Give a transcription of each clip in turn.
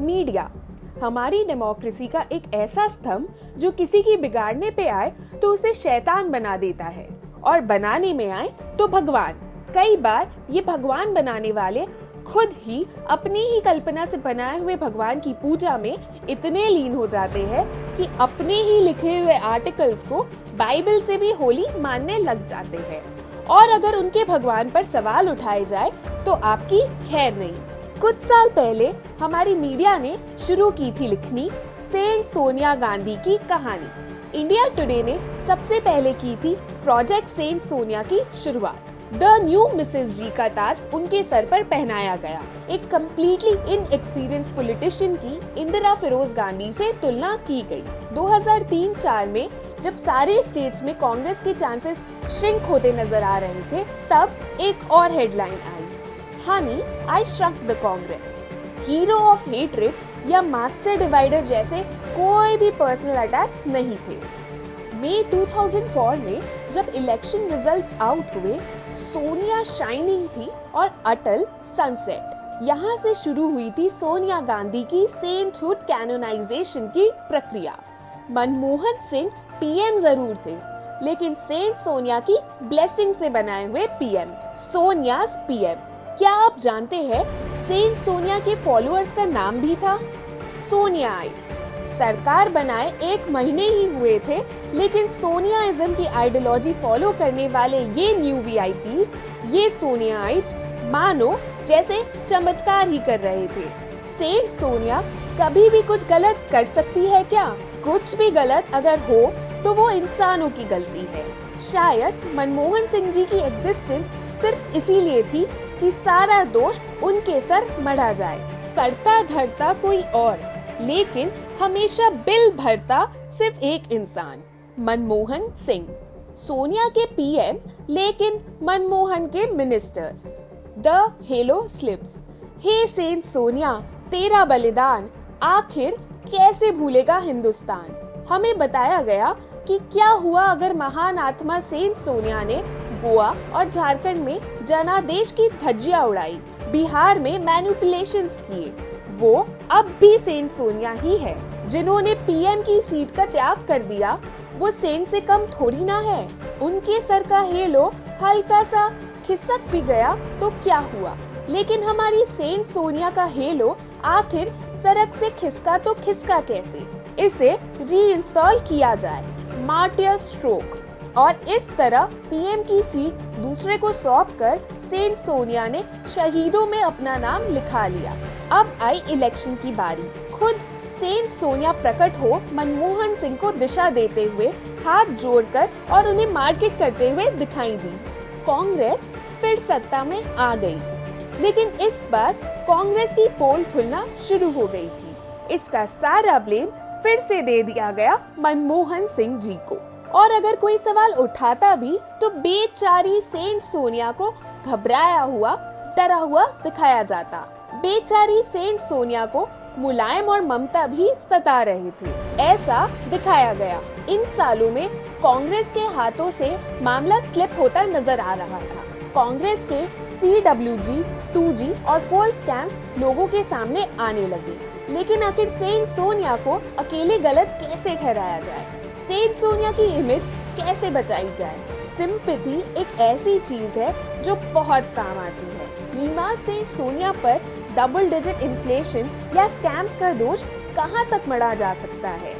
Media हमारी democracy का एक ऐसा स्तंभ जो किसी की बिगाड़ने पे आए तो उसे शैतान बना देता है और बनाने में आए तो भगवान। कई बार ये भगवान बनाने वाले खुद ही अपनी ही कल्पना से बनाए हुए भगवान की पूजा में इतने लीन हो जाते हैं कि अपने ही लिखे हुए आर्टिकल्स को बाइबल से भी होली मानने लग जाते हैं। और अगर उनके भगवान पर सवाल उठाए जाए तो आपकी खैर नहीं। कुछ साल पहले हमारी मीडिया ने शुरू की थी लिखनी सेंट सोनिया गांधी की कहानी। इंडिया टुडे ने सबसे पहले की थी प्रोजेक्ट सेंट सोनिया की शुरुआत। द न्यू मिसेस जी का ताज उनके सर पर पहनाया गया। एक कम्प्लीटली इनएक्सपीरियंस पॉलिटिशियन की इंदिरा फिरोज गांधी से तुलना की गई। 2003-4 में जब सारे स्टेट्स में कांग्रेस के चांसेस श्रिंक होते नजर आ रहे थे, तब एक और headline I, Honey I shrunk the Congress. Hero of hatred या मास्टर डिवाइडर जैसे कोई भी पर्सनल अटैक्स नहीं थे। मई 2004 में जब इलेक्शन रिजल्ट्स आउट हुए, सोनिया शाइनिंग थी और अटल सनसेट। यहाँ से शुरू हुई थी सोनिया गांधी की सेंटहुड कैनोनाइजेशन की प्रक्रिया। मनमोहन सिंह पीएम जरूर थे, लेकिन सेंट सोनिया की ब्लेसिंग से बनाए हुए पीएम, सोनियास पीएम। क्या आप जानते हैं सेंट सोनिया के फॉलोअर्स का नाम भी था सोनियाइट्स। सरकार बनाए 1 महीने ही हुए थे, लेकिन सोनियाइज्म की आइडियोलॉजी फॉलो करने वाले ये न्यू वीआईपीज, ये सोनियाइट्स मानो जैसे चमत्कार ही कर रहे थे। सेंट सोनिया कभी भी कुछ गलत कर सकती है क्या? कुछ भी गलत अगर हो तो वो इंसानों की गलती है। शायद मनमोहन सिंह जी की एग्जिस्टेंस सिर्फ इसीलिए थी कि सारा दोष उनके सर मढ़ा जाए। करता धरता कोई और, लेकिन हमेशा बिल भरता सिर्फ एक इंसान, मनमोहन सिंह। सोनिया के पीएम, लेकिन मनमोहन के मिनिस्टर्स। The halo slips. हे सेंट सोनिया, तेरा बलिदान आखिर कैसे भूलेगा हिंदुस्तान। हमें बताया गया कि क्या हुआ अगर महान आत्मा सेंट सोनिया ने गोवा और झारखंड में जनादेश की धज्जियां उड़ाई, बिहार में मैनिपुलेशंस किए। वो अब भी सेंट सोनिया ही है। जिन्होंने पीएम की सीट का त्याग कर दिया, वो सेंट से कम थोड़ी ना है। उनके सर का हेलो हल्का सा खिसक भी गया तो क्या हुआ, लेकिन हमारी सेंट सोनिया का हेलो आखिर सड़क से खिसका तो खिसका कैसे? इसे रीइंस्टॉल किया जाए, मार्टियर स्ट्रोक। और इस तरह पीएम की सीट दूसरे को सौंप कर सेंट सोनिया ने शहीदों में अपना नाम लिखा लिया। अब आई इलेक्शन की बारी। खुद सेंट सोनिया प्रकट हो मनमोहन सिंह को दिशा देते हुए हाथ जोड़कर और उन्हें मार्केट करते हुए दिखाई दी। कांग्रेस फिर सत्ता में आ गई, लेकिन इस बार कांग्रेस की पोल खुलना शुरू हो गई थी। इसका सारा ब्लेम फिर से दे दिया गया मनमोहन सिंह जी को। और अगर कोई सवाल उठाता भी तो बेचारी सेंट सोनिया को घबराया हुआ, डरा हुआ दिखाया जाता। बेचारी सेंट सोनिया को मुलायम और ममता भी सता रहे थे, ऐसा दिखाया गया। इन सालों में कांग्रेस के हाथों से मामला स्लिप होता नजर आ रहा था। कांग्रेस के CWG, 2G और कोल स्कैम्स लोगों के सामने आने लगे, लेकिन आखिर सेंट सोनिया को अकेले गलत कैसे ठहराया जाए? सेंट सोनिया की इमेज कैसे बचाई जाए? सिंपैथी एक ऐसी चीज है जो बहुत काम आती है। बीमार सेंट सोनिया पर डबल डिजिट इन्फ्लेशन या स्कैम्स का दोष कहां तक मढ़ा जा सकता है?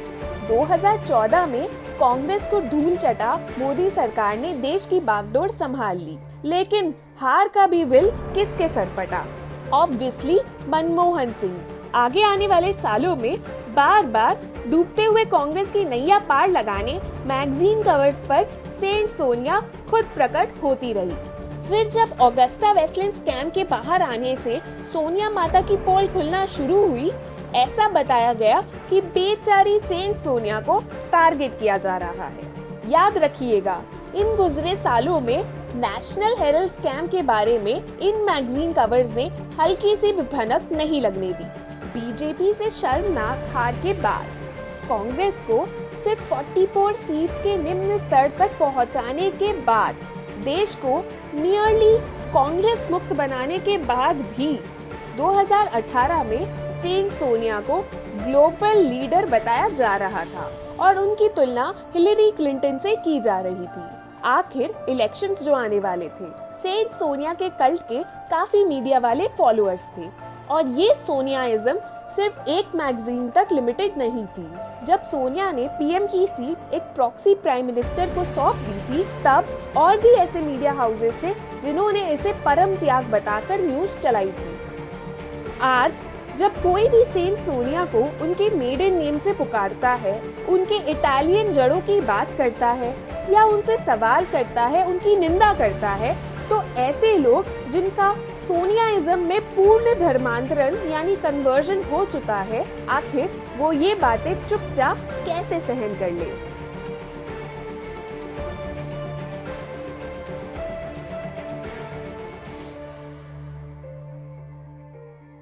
2014 में कांग्रेस को धूल चटा मोदी सरकार ने देश की बागडोर संभाल ली, लेकिन हार का भी बिल किसके सर फटा? ऑब्वियसली मनमोहन सिंह। आगे आने वाले सालों में बार बार डूबते हुए कांग्रेस की नैया पार लगाने मैगजीन कवर्स पर सेंट सोनिया खुद प्रकट होती रही। फिर जब ऑगस्टा वेस्टलैंड स्कैम के बाहर आने से सोनिया माता की पोल खुलना शुरू हुई, ऐसा बताया गया कि बेचारी सेंट सोनिया को टारगेट किया जा रहा है। याद रखिएगा, इन गुजरे सालों में नेशनल हेरल्ड स्कैम के बारे में इन मैगजीन कवर्स ने हल्की सी भी भनक नहीं लगने दी। बीजेपी से शर्मनाक हार के बाद कांग्रेस को सिर्फ 44 सीट्स के निम्न स्तर तक पहुंचाने के बाद, देश को नियरली कांग्रेस मुक्त बनाने के बाद भी 2018 में सेंट सोनिया को ग्लोबल लीडर बताया जा रहा था और उनकी तुलना हिलरी क्लिंटन से की जा रही थी। आखिर इलेक्शंस जो आने वाले थे, सेंट सोनिया के कल्ट के काफी मीडिया वाले फॉलोअर्स थे और ये सोनियाइज्म सिर्फ एक मैगजीन तक लिमिटेड नहीं थी। जब सोनिया ने पीएम की सीट एक प्रॉक्सी प्राइम मिनिस्टर को सौंप दी थी, तब और भी ऐसे मीडिया हाउसेस थे जिन्होंने इसे परम त्याग बताकर न्यूज चलाई थी। आज जब कोई भी सेंट सोनिया को उनके मेडन नेम से पुकारता है, उनके इटालियन जड़ों की बात करता है या उनसे सवाल करता है, उनकी निंदा करता है, तो ऐसे लोग जिनका सोनियाइज्म में पूर्ण धर्मांतरण यानी कन्वर्जन हो चुका है, आखिर वो ये बातें चुपचाप कैसे सहन कर ले।